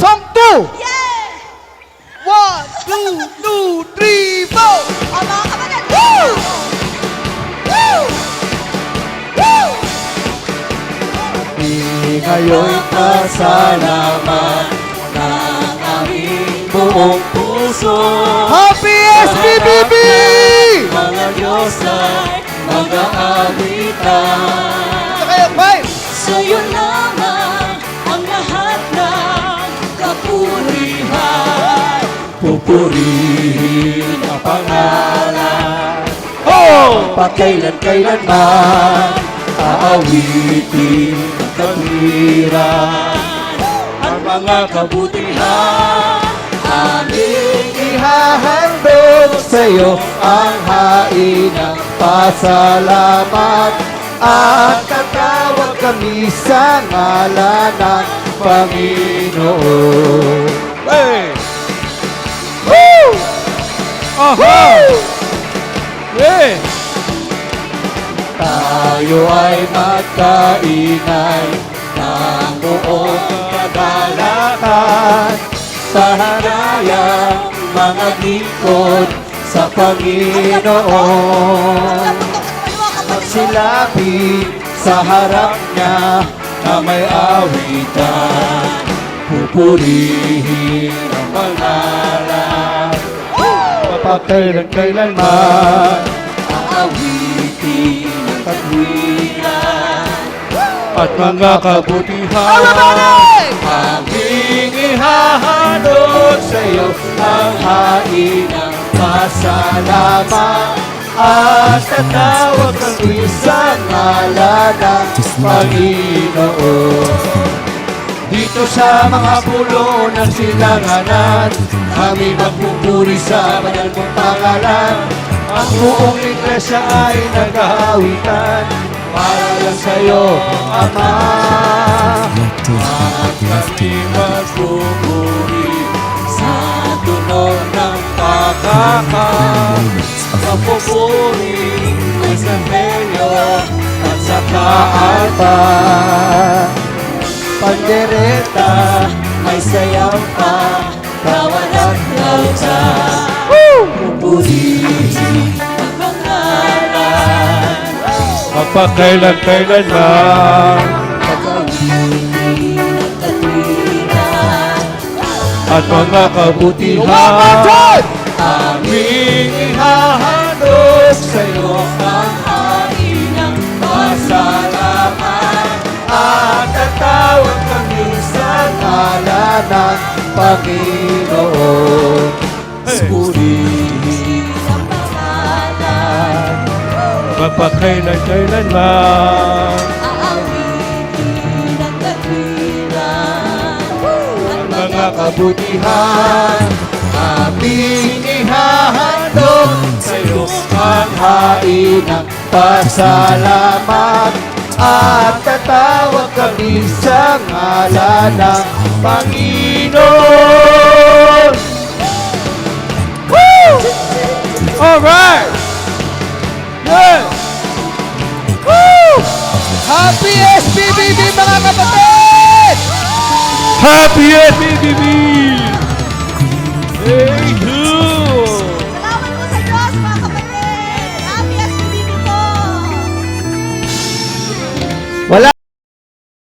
Song 2! Yeah! 1, 2, 3, 4! O mga kapatid, Woo! Woo! Woo! Ngayon'y pasalamat ng aming buong puso. Happy SPBB! Mga Diyos ay mga awitan. Ito kayo, 5! Sa'yo lamang ang lahat ng kapurihan. Pupurihin ang pangalan. Oh! Pakailan-kailanman aawitin ang katwiran. Ang mga kabutihan aming ihahandog sa'yo ang hain ng pasalamat. At tatawag kami sa ngalan ng Panginoon. Hey! Woo! Aha! Hey! Tayo ay magkaingay ng buong kagalakan sa harayang mga lingkod sa Panginoon. Magsilapit sa harap niya na may awitan, pupurihin ang pangalan. Mapagkailan-kailanman aawitin ang katwiran at mga kabutihan. Aming ihahandog sa'yo ang hain ng pasalamat. At tatawag kami sa ngalan ng Panginoon. Dito sa mga pulo ng silanganan, kami magpupuri sa banal mong pangalan. Ang buong iglesia ay nag-aawitan para lang sa'yo, Ama. At kami magpupuri sa tunog ng pagkakas. Sa pupuri, may sambelyo at sa kaalpa. Pandereta, may sayaw pa, kawalan lauta. Pupurihin ang pangalan. Mapagkailan-kailanman Pag-awitin ang katwiran at mga kabutihan. aming ihahandog sa'yo ang hain ng pasalamat. At tatawag kami sa ngalan ng Panginoon. Purihin ang pangalan. Mapagkailan-kailanman Aawitin ang katwiran at mga kabutihan. Aming ihahandog sa'yo ang hain ng pasalamat. At tatawag kami sa ngalan ng Panginoon. Woo! Alright! Good! Woo! Happy SPBB mga kapatid! Happy SPBB!